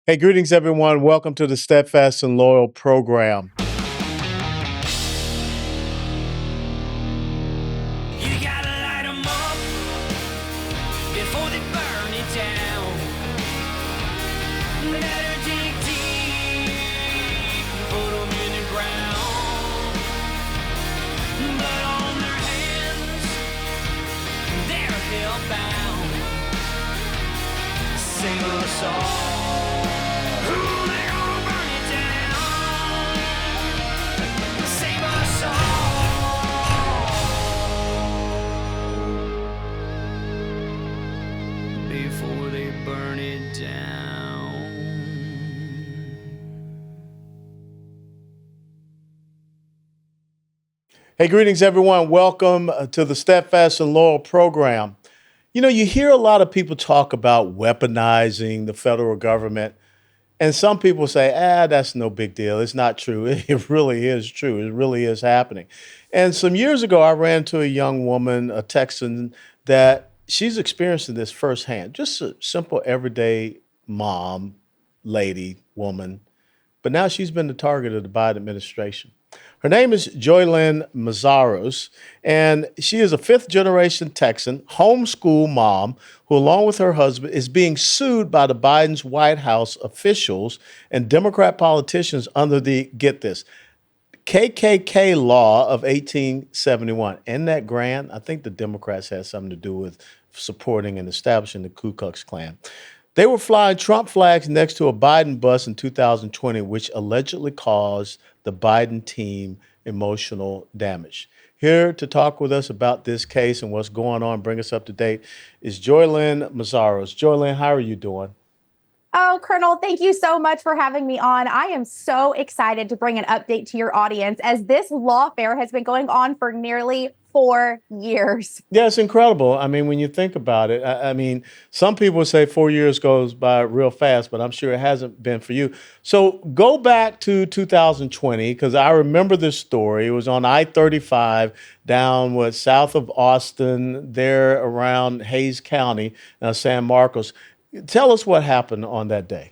Hey, greetings, everyone. Welcome to the Steadfast and Loyal program. You gotta light 'em up before they burn it down. Better dig deep, put 'em in the ground. Blood on their hands, they're hellbound. Sing a song. Ooh, they're gonna burn it down. Sing a song before they burn it down. Hey, greetings, everyone. Welcome to the Steadfast and Loyal program. You know, you hear a lot of people talk about weaponizing the federal government, and some people say, that's no big deal. It's not true. It really is true. It really is happening. And some years ago, I ran into a young woman, a Texan, that she's experiencing this firsthand. Just a simple, everyday mom, lady, woman. But now she's been the target of the Biden administration. Her name is Joeylynn Mesaros, and she is a fifth generation Texan, homeschool mom, who, along with her husband, is being sued by the Biden's White House officials and Democrat politicians under the, get this, KKK law of 1871. Isn't that grand? I think the Democrats had something to do with supporting and establishing the Ku Klux Klan. They were flying Trump flags next to a Biden bus in 2020, which allegedly caused the Biden team emotional damage. Here to talk with us about this case and what's going on, bring us up to date, is Joeylynn Mesaros. Joeylynn, how are you doing? Oh, Colonel, thank you so much for having me on. I am so excited to bring an update to your audience as this lawfare has been going on for nearly 4 years. Yeah, it's incredible. I mean, when you think about it, I mean, some people say 4 years goes by real fast, but I'm sure it hasn't been for you. So go back to 2020, because I remember this story. It was on I-35 down south of Austin, there around Hayes County, San Marcos. Tell us what happened on that day.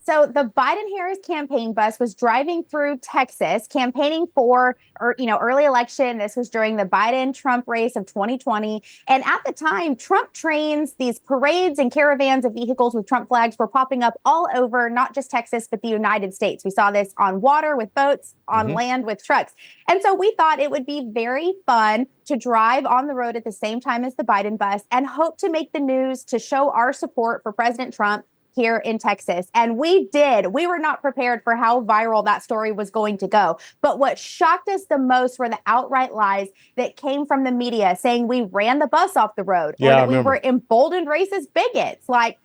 So the Biden-Harris campaign bus was driving through Texas, campaigning for, early election. This was during the Biden-Trump race of 2020. And at the time, Trump trains, these parades and caravans of vehicles with Trump flags were popping up all over, not just Texas, but the United States. We saw this on water with boats, on land with trucks. And so we thought it would be very fun to drive on the road at the same time as the Biden bus and hope to make the news to show our support for President Trump here in Texas. And we did. We were not prepared for how viral that story was going to go. But what shocked us the most were the outright lies that came from the media saying we ran the bus off the road or that we were emboldened racist bigots. Like,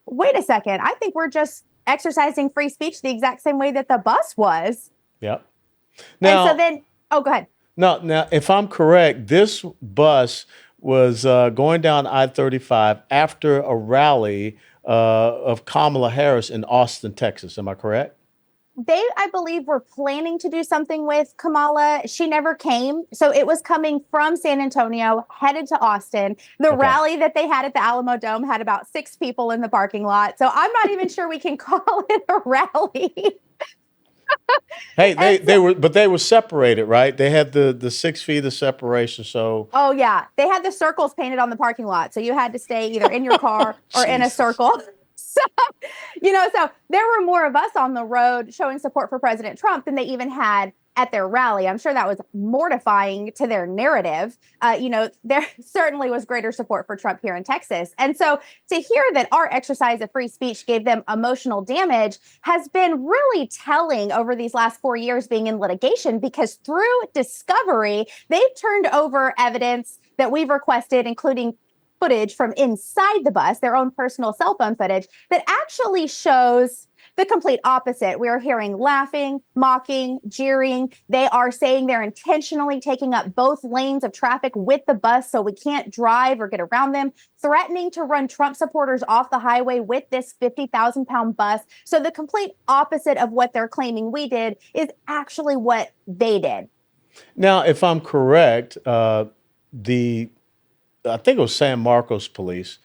wait a second. I think we're just exercising free speech the exact same way that the bus was. Yep. Now, and so then, go ahead. Now, if I'm correct, this bus was going down I-35 after a rally of Kamala Harris in Austin, Texas. Am I correct? They, I believe, were planning to do something with Kamala. She never came. So it was coming from San Antonio, headed to Austin. The rally that they had at the Alamo Dome had about 6 people in the parking lot. So I'm not even sure we can call it a rally. Hey, they were separated, right? They had the 6 feet of separation. So oh yeah, they had the circles painted on the parking lot, so you had to stay either in your car or in a circle. So, so there were more of us on the road showing support for President Trump than they even had at their rally. I'm sure that was mortifying to their narrative. There certainly was greater support for Trump here in Texas. And so to hear that our exercise of free speech gave them emotional damage has been really telling over these last 4 years being in litigation, because through discovery, they've turned over evidence that we've requested, including footage from inside the bus, their own personal cell phone footage, that actually shows the complete opposite. We are hearing laughing, mocking, jeering. They are saying they're intentionally taking up both lanes of traffic with the bus so we can't drive or get around them, threatening to run Trump supporters off the highway with this 50,000-pound bus. So the complete opposite of what they're claiming we did is actually what they did. Now, if I'm correct, I think it was San Marcos police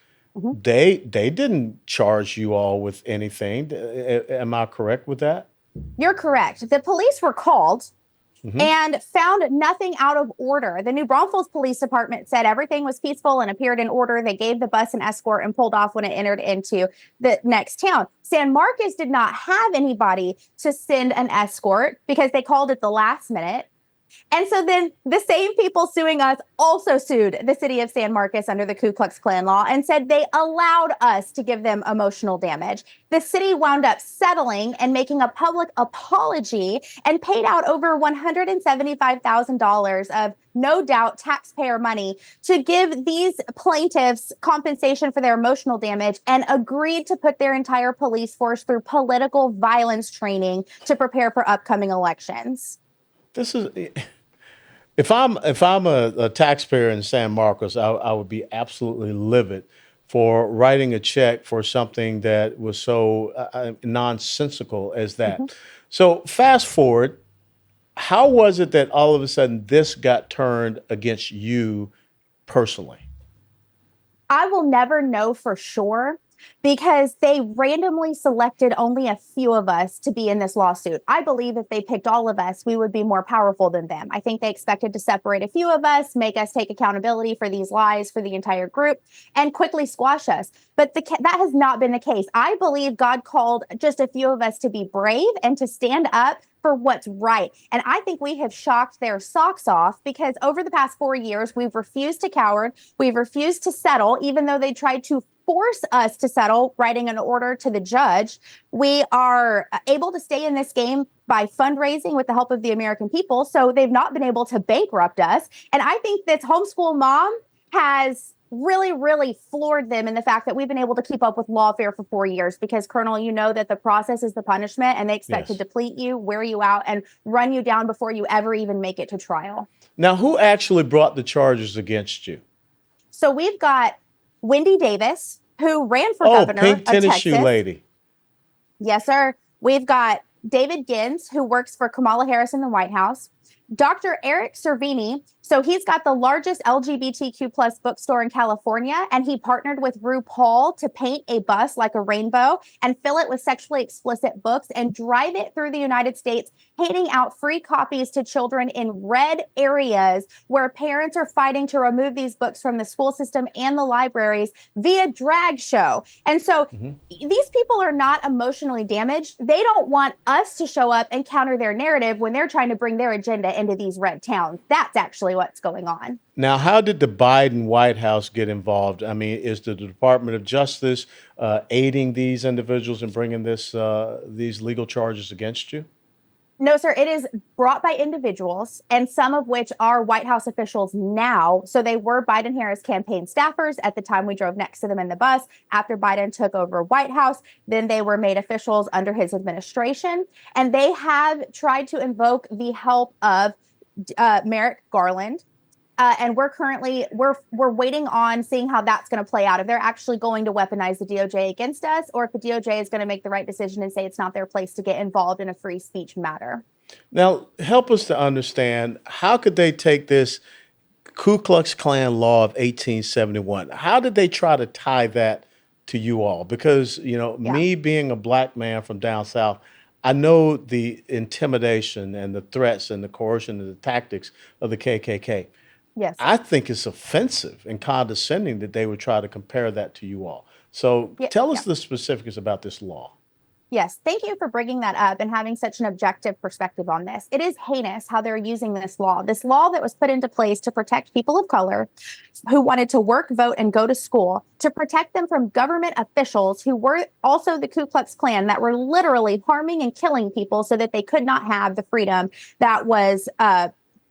they didn't charge you all with anything. Am I correct with that? You're correct. The police were called and found nothing out of order. The New Braunfels Police Department said everything was peaceful and appeared in order. They gave the bus an escort and pulled off when it entered into the next town. San Marcos did not have anybody to send an escort because they called at the last minute. And so then the same people suing us also sued the city of San Marcos under the Ku Klux Klan law and said they allowed us to give them emotional damage. The city wound up settling and making a public apology and paid out over $175,000 of no doubt taxpayer money to give these plaintiffs compensation for their emotional damage and agreed to put their entire police force through political violence training to prepare for upcoming elections. This is if I'm a taxpayer in San Marcos, I would be absolutely livid for writing a check for something that was so nonsensical as that. So fast forward, how was it that all of a sudden this got turned against you personally? I will never know for sure because they randomly selected only a few of us to be in this lawsuit. I believe if they picked all of us, we would be more powerful than them. I think they expected to separate a few of us, make us take accountability for these lies for the entire group, and quickly squash us. But that has not been the case. I believe God called just a few of us to be brave and to stand up for what's right. And I think we have shocked their socks off because over the past 4 years, we've refused to cower. We've refused to settle, even though they tried to force us to settle, writing an order to the judge. We are able to stay in this game by fundraising with the help of the American people. So they've not been able to bankrupt us. And I think this homeschool mom has really, really floored them in the fact that we've been able to keep up with lawfare for 4 years because, Colonel, you know that the process is the punishment and they expect to deplete you, wear you out, and run you down before you ever even make it to trial. Now, who actually brought the charges against you? So we've got Wendy Davis, who ran for governor pink of tennis Texas. shoe lady. Yes, sir. We've got David Gins, who works for Kamala Harris in the White House. Dr. Eric Cervini, so he's got the largest LGBTQ plus bookstore in California, and he partnered with RuPaul to paint a bus like a rainbow and fill it with sexually explicit books and drive it through the United States, handing out free copies to children in red areas where parents are fighting to remove these books from the school system and the libraries via drag show. And so these people are not emotionally damaged. They don't want us to show up and counter their narrative when they're trying to bring their agenda into these red towns. That's actually what's going on. Now, how did the Biden White House get involved? I mean, is the Department of Justice aiding these individuals in bringing these legal charges against you? No, sir. It is brought by individuals, and some of which are White House officials now. So they were Biden-Harris campaign staffers at the time we drove next to them in the bus. After Biden took over White House, then they were made officials under his administration. And they have tried to invoke the help of Merrick Garland. And we're waiting on seeing how that's going to play out. If they're actually going to weaponize the DOJ against us, or if the DOJ is going to make the right decision and say it's not their place to get involved in a free speech matter. Now, help us to understand, how could they take this Ku Klux Klan law of 1871? How did they try to tie that to you all? Because, me being a black man from down south, I know the intimidation and the threats and the coercion and the tactics of the KKK. Yes. I think it's offensive and condescending that they would try to compare that to you all. So tell us the specifics about this law. Yes. Thank you for bringing that up and having such an objective perspective on this. It is heinous how they're using this law that was put into place to protect people of color who wanted to work, vote, and go to school, to protect them from government officials who were also the Ku Klux Klan that were literally harming and killing people so that they could not have the freedom that was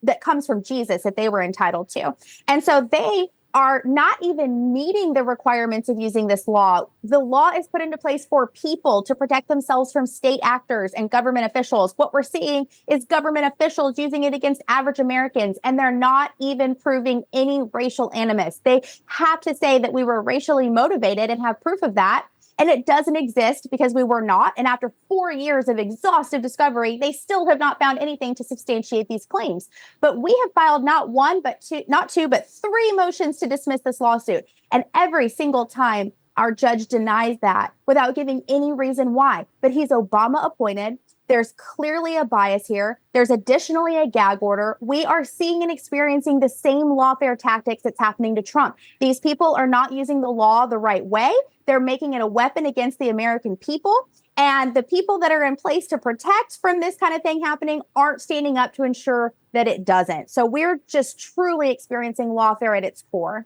that comes from Jesus that they were entitled to. And so they are not even meeting the requirements of using this law. The law is put into place for people to protect themselves from state actors and government officials. What we're seeing is government officials using it against average Americans, and they're not even proving any racial animus. They have to say that we were racially motivated and have proof of that. And it doesn't exist because we were not. And after 4 years of exhaustive discovery, they still have not found anything to substantiate these claims. But we have filed not one, but two, not two, but three motions to dismiss this lawsuit. And every single time, our judge denies that without giving any reason why. But he's Obama appointed. There's clearly a bias here. There's additionally a gag order. We are seeing and experiencing the same lawfare tactics that's happening to Trump. These people are not using the law the right way. They're making it a weapon against the American people. And the people that are in place to protect from this kind of thing happening aren't standing up to ensure that it doesn't. So we're just truly experiencing lawfare at its core.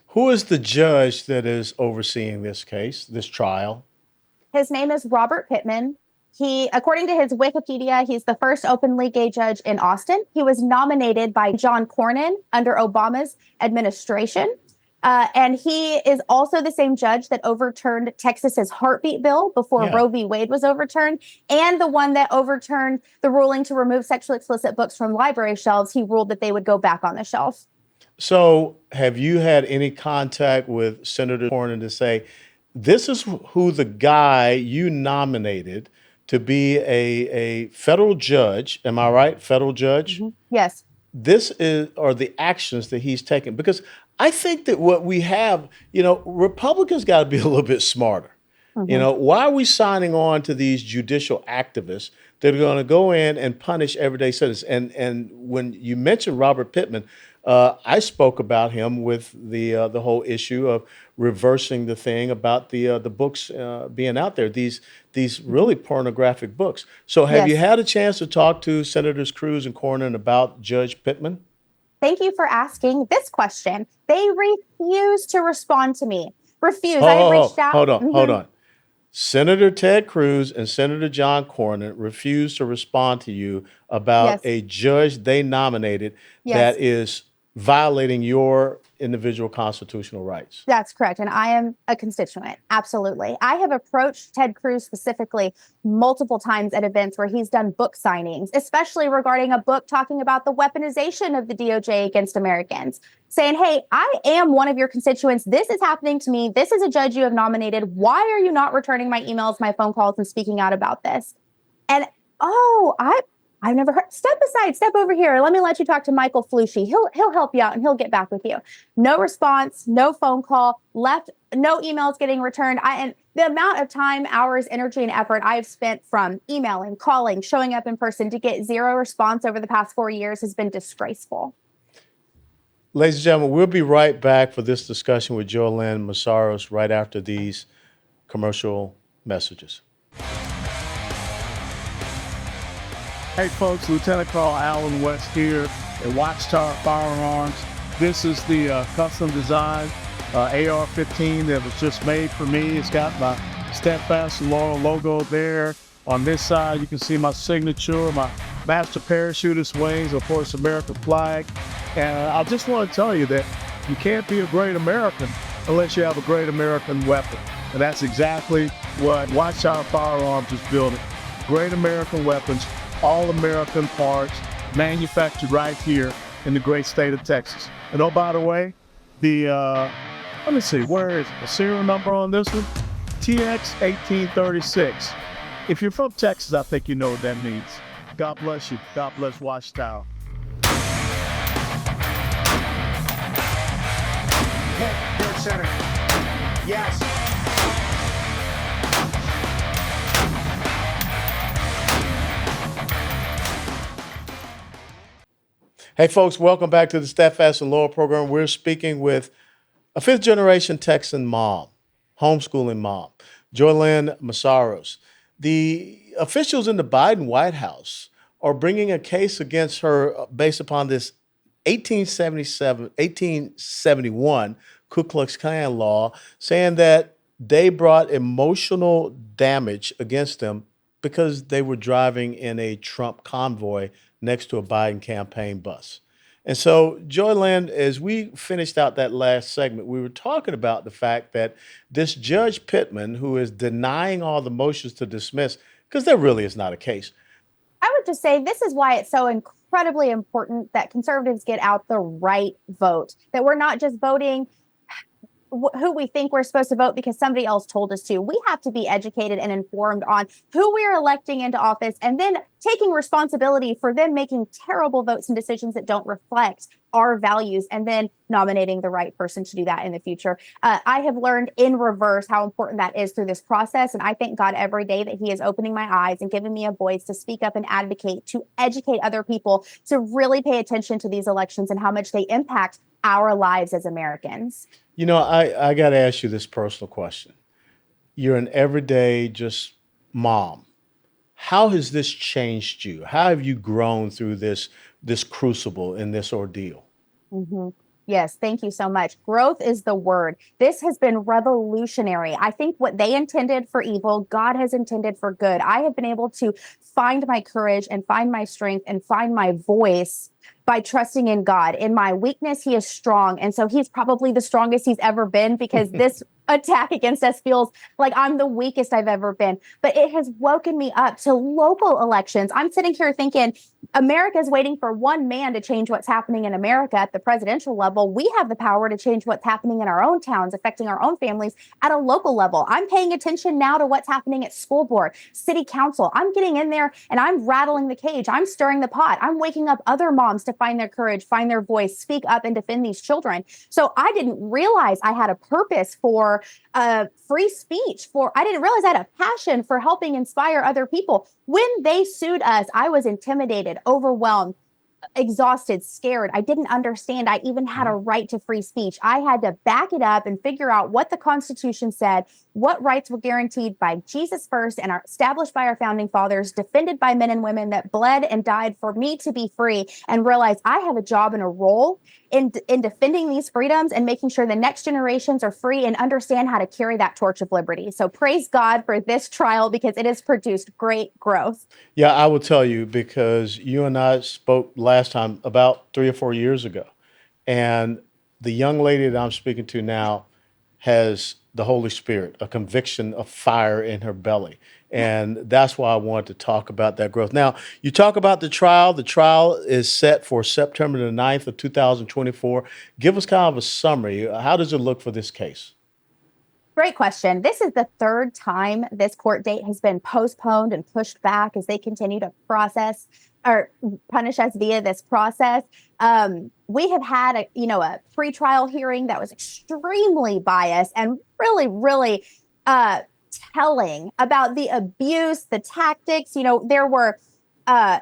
Who is the judge that is overseeing this case, this trial? His name is Robert Pittman. He, according to his Wikipedia, he's the first openly gay judge in Austin. He was nominated by John Cornyn under Obama's administration. And he is also the same judge that overturned Texas's heartbeat bill before Roe v. Wade was overturned, and the one that overturned the ruling to remove sexually explicit books from library shelves. He ruled that they would go back on the shelf. So have you had any contact with Senator Cornyn to say, this is who the guy you nominated to be a federal judge, am I right? Federal judge? Mm-hmm. Yes. This are the actions that he's taken. Because I think that what we have, Republicans got to be a little bit smarter. Mm-hmm. Why are we signing on to these judicial activists that are going to go in and punish everyday citizens? And when you mentioned Robert Pittman, I spoke about him with the whole issue of reversing the thing about the books being out there, these really pornographic books. So have you had a chance to talk to Senators Cruz and Cornyn about Judge Pittman? Thank you for asking this question. They refuse to respond to me. Refuse. I reached out. Hold on. Senator Ted Cruz and Senator John Cornyn refused to respond to you about a judge they nominated that is violating your individual constitutional rights. That's correct. And I am a constituent. Absolutely. I have approached Ted Cruz specifically multiple times at events where he's done book signings, especially regarding a book talking about the weaponization of the DOJ against Americans, saying, hey, I am one of your constituents. This is happening to me. This is a judge you have nominated. Why are you not returning my emails, my phone calls, and speaking out about this? And, I've never heard. Step aside, step over here. Let me let you talk to Michael Flushy. He'll help you out and he'll get back with you. No response, no phone call, left, no emails getting returned. And the amount of time, hours, energy, and effort I've spent from emailing, calling, showing up in person to get zero response over the past 4 years has been disgraceful. Ladies and gentlemen, we'll be right back for this discussion with Joeylynn Mesaros right after these commercial messages. Hey folks, Lieutenant Colonel Alan West here at Watchtower Firearms. This is the custom design AR-15 that was just made for me. It's got my Steadfast and Laurel logo there. On this side, you can see my signature, my master parachutist wings, of course, American flag. And I just want to tell you that you can't be a great American unless you have a great American weapon. And that's exactly what Watchtower Firearms is building. Great American weapons, all American parts, manufactured right here in the great state of Texas. And oh, by the way, let me see, where is the serial number on this one? TX 1836. If you're from Texas, I think you know what that means. God bless you. God bless Watchtower. Hit center. Yes. Hey, folks, welcome back to the Steadfast and Laurel program. We're speaking with a fifth-generation Texan mom, homeschooling mom, Joeylynn Mesaros. The officials in the Biden White House are bringing a case against her based upon this 1871 Ku Klux Klan law, saying that they brought emotional damage against them because they were driving in a Trump convoy next to a Biden campaign bus. And so, Joeylynn, as we finished out that last segment, we were talking about the fact that this Judge Pittman, who is denying all the motions to dismiss, because there really is not a case. I would just say this is why it's so incredibly important that conservatives get out the right vote, that we're not just voting who we think we're supposed to vote because somebody else told us to. We have to be educated and informed on who we're electing into office, and then taking responsibility for them making terrible votes and decisions that don't reflect our values, and then nominating the right person to do that in the future. I have learned in reverse how important that is through this process. And I thank God every day that he is opening my eyes and giving me a voice to speak up and advocate, to educate other people, to really pay attention to these elections and how much they impact our lives as Americans. You know, I got to ask you this personal question. You're an everyday just mom. How has this changed you? How have you grown through this crucible and this ordeal? Mm-hmm. Yes, thank you so much. Growth is the word. This has been revolutionary. I think what they intended for evil, God has intended for good. I have been able to find my courage and find my strength and find my voice by trusting in God. In my weakness, he is strong. And so he's probably the strongest he's ever been, because this attack against us feels like I'm the weakest I've ever been. But it has woken me up to local elections. I'm sitting here thinking America's waiting for one man to change what's happening in America at the presidential level. We have the power to change what's happening in our own towns, affecting our own families at a local level. I'm paying attention now to what's happening at school board, city council. I'm getting in there and I'm rattling the cage. I'm stirring the pot. I'm waking up other moms to find their courage, find their voice, speak up and defend these children. So I didn't realize I had a purpose for free speech. I didn't realize I had a passion for helping inspire other people. When they sued us, I was intimidated, overwhelmed, exhausted, scared. I didn't understand I even had a right to free speech. I had to back it up and figure out what the Constitution said, what rights were guaranteed by Jesus first and are established by our founding fathers, defended by men and women that bled and died for me to be free, and realize I have a job and a role in defending these freedoms and making sure the next generations are free and understand how to carry that torch of liberty. So praise God for this trial, because it has produced great growth. Yeah, I will tell you, because you and I spoke last time about 3 or 4 years ago. And the young lady that I'm speaking to now has the Holy Spirit, a conviction of fire in her belly. And that's why I wanted to talk about that growth. Now, you talk about the trial. The trial is set for September the 9th of 2024. Give us kind of a summary. How does it look for this case? Great question. This is the third time this court date has been postponed and pushed back as they continue to process or punish us via this process. We have had a pretrial hearing that was extremely biased and really telling about the abuse, the tactics. There were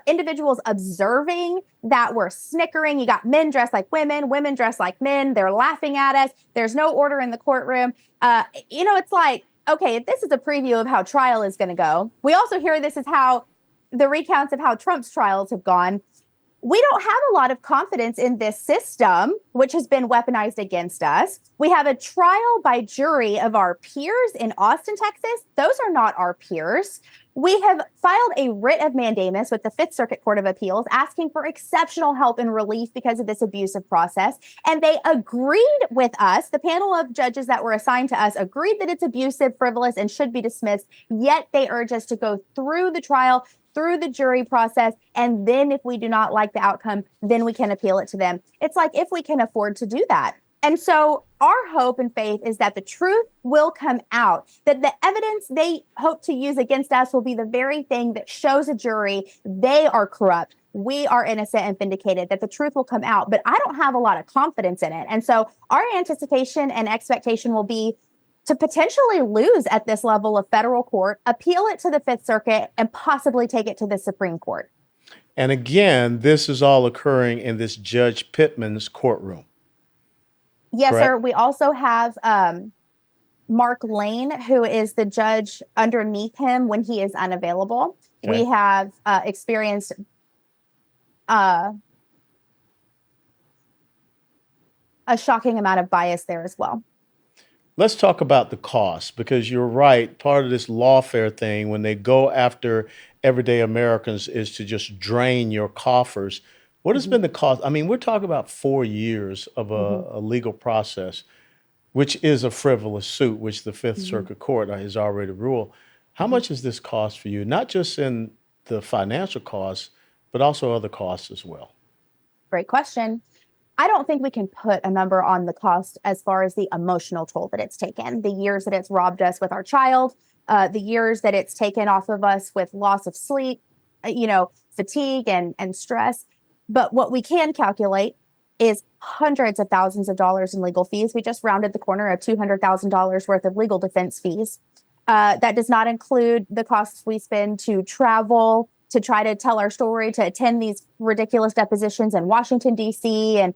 individuals observing that were snickering. You got men dressed like women, women dressed like men. They're laughing at us. There's no order in the courtroom. It's like, okay, if this is a preview of how trial is going to go, we also hear this is how the recounts of how Trump's trials have gone. We don't have a lot of confidence in this system, which has been weaponized against us. We have a trial by jury of our peers in Austin, Texas. Those are not our peers. We have filed a writ of mandamus with the Fifth Circuit Court of Appeals asking for exceptional help and relief because of this abusive process. And they agreed with us. The panel of judges that were assigned to us agreed that it's abusive, frivolous, and should be dismissed. Yet they urge us to go through the trial, through the jury process, and then if we do not like the outcome, then we can appeal it to them. It's like, if we can afford to do that. And so our hope and faith is that the truth will come out, that the evidence they hope to use against us will be the very thing that shows a jury they are corrupt, we are innocent and vindicated, that the truth will come out. But I don't have a lot of confidence in it. And so our anticipation and expectation will be to potentially lose at this level of federal court, appeal it to the Fifth Circuit, and possibly take it to the Supreme Court. And again, this is all occurring in this Judge Pittman's courtroom. Yes, Correct? sir. We also have Mark Lane, who is the judge underneath him when he is unavailable. Okay. We have experienced a shocking amount of bias there as well. Let's talk about the cost, because you're right. Part of this lawfare thing, when they go after everyday Americans, is to just drain your coffers. What has been the cost? I mean, we're talking about 4 years of a legal process, which is a frivolous suit, which the Fifth Circuit Court has already ruled. How much has this cost for you? Not just in the financial costs, but also other costs as well. Great question. I don't think we can put a number on the cost as far as the emotional toll that it's taken, the years that it's robbed us with our child, the years that it's taken off of us with loss of sleep, fatigue and stress. But what we can calculate is hundreds of thousands of dollars in legal fees. We just rounded the corner of $200,000 worth of legal defense fees. That does not include the costs we spend to travel, to try to tell our story, to attend these ridiculous depositions in Washington, D.C. And,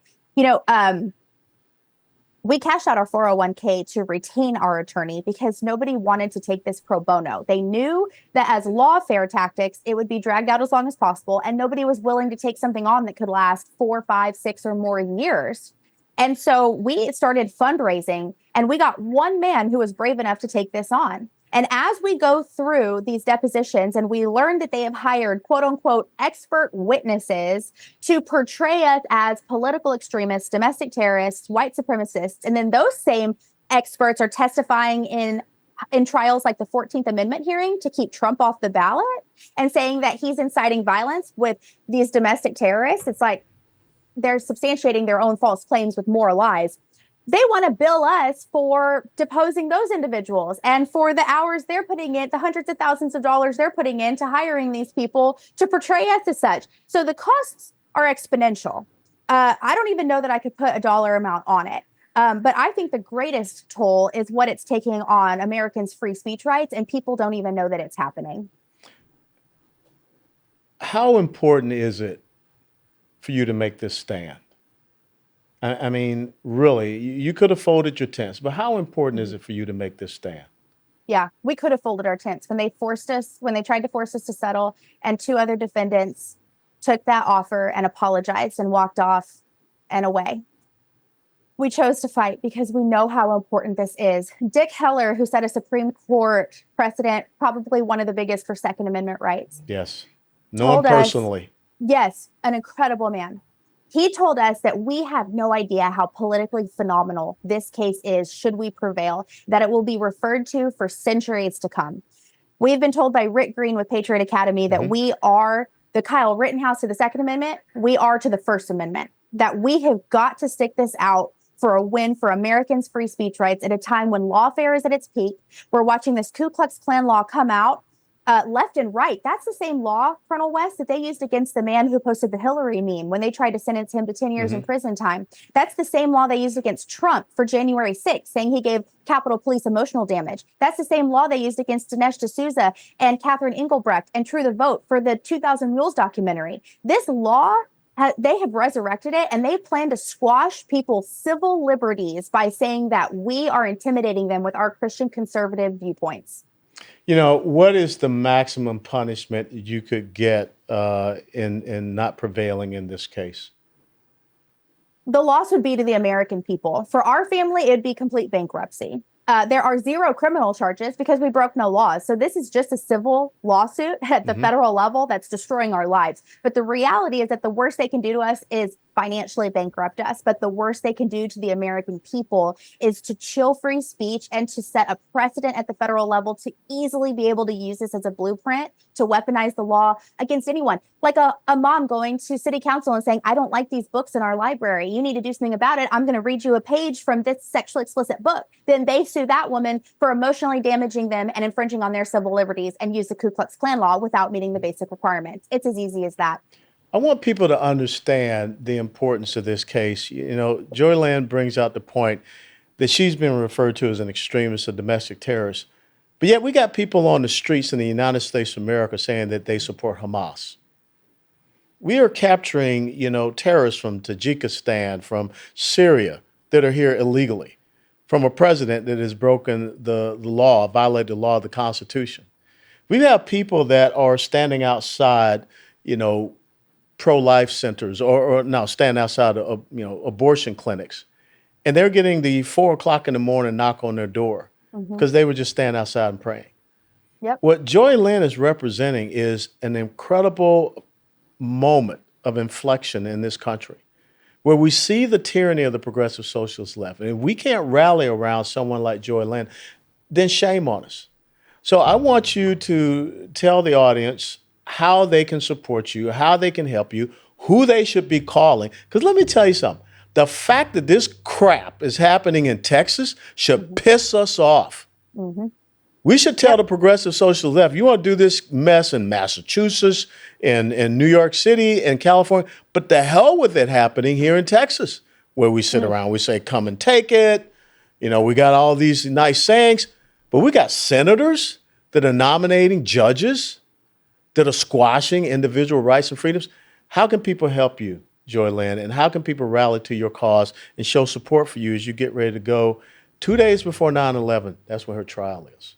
we cashed out our 401k to retain our attorney because nobody wanted to take this pro bono. They knew that as lawfare tactics, it would be dragged out as long as possible, and nobody was willing to take something on that could last 4, 5, 6, or more years. And so we started fundraising, and we got one man who was brave enough to take this on. And as we go through these depositions and we learn that they have hired quote unquote expert witnesses to portray us as political extremists, domestic terrorists, white supremacists, and then those same experts are testifying in trials like the 14th Amendment hearing to keep Trump off the ballot and saying that he's inciting violence with these domestic terrorists, it's like they're substantiating their own false claims with more lies. They want to bill us for deposing those individuals and for the hours they're putting in, the hundreds of thousands of dollars they're putting into hiring these people to portray us as such. So the costs are exponential. I don't even know that I could put a dollar amount on it. But I think the greatest toll is what it's taking on Americans' free speech rights, and people don't even know that it's happening. How important is it for you to make this stand? I mean, really, you could have folded your tents, but how important is it for you to make this stand? Yeah, we could have folded our tents when they tried to force us to settle, and 2 other defendants took that offer and apologized and walked off and away. We chose to fight because we know how important this is. Dick Heller, who set a Supreme Court precedent, probably one of the biggest for Second Amendment rights. Yes. Know him personally. Yes, an incredible man. He told us that we have no idea how politically phenomenal this case is should we prevail, that it will be referred to for centuries to come. We've been told by Rick Green with Patriot Academy that we are the Kyle Rittenhouse to the Second Amendment. We are to the First Amendment, that we have got to stick this out for a win for Americans' free speech rights at a time when lawfare is at its peak. We're watching this Ku Klux Klan law come out left and right. That's the same law, Colonel West, that they used against the man who posted the Hillary meme when they tried to sentence him to 10 years in prison time. That's the same law they used against Trump for January 6th, saying he gave Capitol Police emotional damage. That's the same law they used against Dinesh D'Souza and Catherine Engelbrecht and True the Vote for the 2000 Mules documentary. This law, they have resurrected it, and they plan to squash people's civil liberties by saying that we are intimidating them with our Christian conservative viewpoints. What is the maximum punishment you could get in not prevailing in this case? The loss would be to the American people. For our family, it'd be complete bankruptcy. There are 0 criminal charges because we broke no laws. So this is just a civil lawsuit at the federal level that's destroying our lives. But the reality is that the worst they can do to us is financially bankrupt us. But the worst they can do to the American people is to chill free speech and to set a precedent at the federal level to easily be able to use this as a blueprint to weaponize the law against anyone. Like a mom going to city council and saying, I don't like these books in our library. You need to do something about it. I'm going to read you a page from this sexually explicit book. Then they sue that woman for emotionally damaging them and infringing on their civil liberties and use the Ku Klux Klan law without meeting the basic requirements. It's as easy as that. I want people to understand the importance of this case. Joeylynn brings out the point that she's been referred to as an extremist, a domestic terrorist. But yet we got people on the streets in the United States of America saying that they support Hamas. We are capturing, terrorists from Tajikistan, from Syria that are here illegally, from a president that has broken the law, violated the law of the Constitution. We have people that are standing outside, pro-life centers or now stand outside of, abortion clinics. And they're getting the 4 o'clock in the morning knock on their door because they would just stand outside and praying. Yep. What Joeylynn is representing is an incredible moment of inflection in this country where we see the tyranny of the progressive socialist left. And if we can't rally around someone like Joeylynn, then shame on us. So I want you to tell the audience how they can support you, how they can help you, who they should be calling. Because let me tell you something. The fact that this crap is happening in Texas should piss us off. We should tell the progressive social left, you want to do this mess in Massachusetts, in New York City, in California, but the hell with it happening here in Texas, where we sit around, we say, come and take it. You know, we got all these nice sayings, but we got senators that are nominating judges that are squashing individual rights and freedoms. How can people help you, Joeylynn, and how can people rally to your cause and show support for you as you get ready to go 2 days before 9/11? That's when her trial is.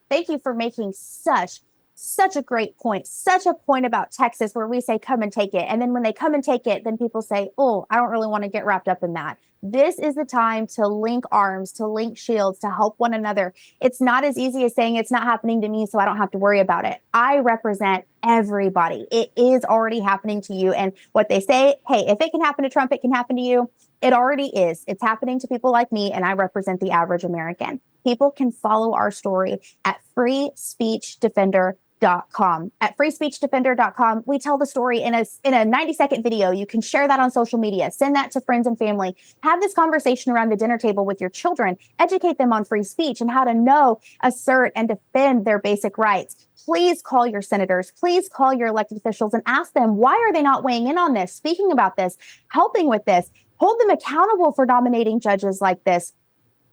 Thank you for making such a great point, such a point about Texas where we say, come and take it. And then when they come and take it, then people say, oh, I don't really want to get wrapped up in that. This is the time to link arms, to link shields, to help one another. It's not as easy as saying it's not happening to me, so I don't have to worry about it. I represent everybody. It is already happening to you. And what they say, hey, if it can happen to Trump, it can happen to you. It already is. It's happening to people like me, and I represent the average American. People can follow our story at freespeechdefender.com. At freespeechdefender.com, we tell the story in a 90-second video. You can share that on social media, send that to friends and family, have this conversation around the dinner table with your children, educate them on free speech and how to know, assert, and defend their basic rights. Please call your senators, please call your elected officials and ask them, why are they not weighing in on this, speaking about this, helping with this? Hold them accountable for nominating judges like this.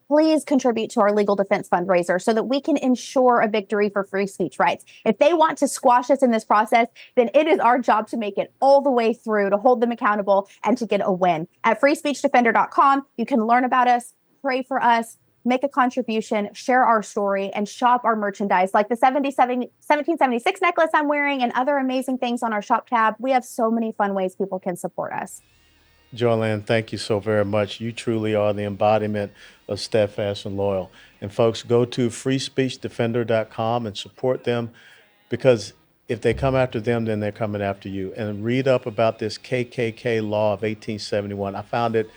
Please contribute to our legal defense fundraiser so that we can ensure a victory for free speech rights. If they want to squash us in this process, then it is our job to make it all the way through, to hold them accountable and to get a win. At freespeechdefender.com, you can learn about us, pray for us, make a contribution, share our story, and shop our merchandise like the 1776 necklace I'm wearing and other amazing things on our shop tab. We have so many fun ways people can support us. Joeylynn, thank you so very much. You truly are the embodiment of steadfast and loyal. And folks, go to freespeechdefender.com and support them, because if they come after them, then they're coming after you. And read up about this KKK law of 1871. I found it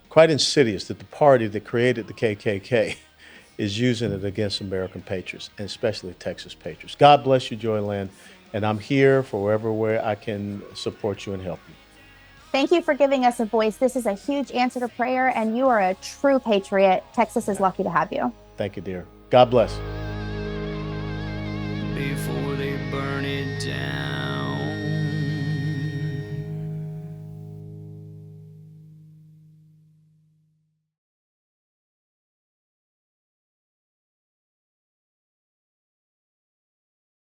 quite insidious that the party that created the KKK is using it against American patriots, and especially Texas patriots. God bless you, Joeylynn. And I'm here for wherever where I can support you and help you. Thank you for giving us a voice. This is a huge answer to prayer, and you are a true patriot. Texas is lucky to have you. Thank you, dear. God bless. Before they burn it down.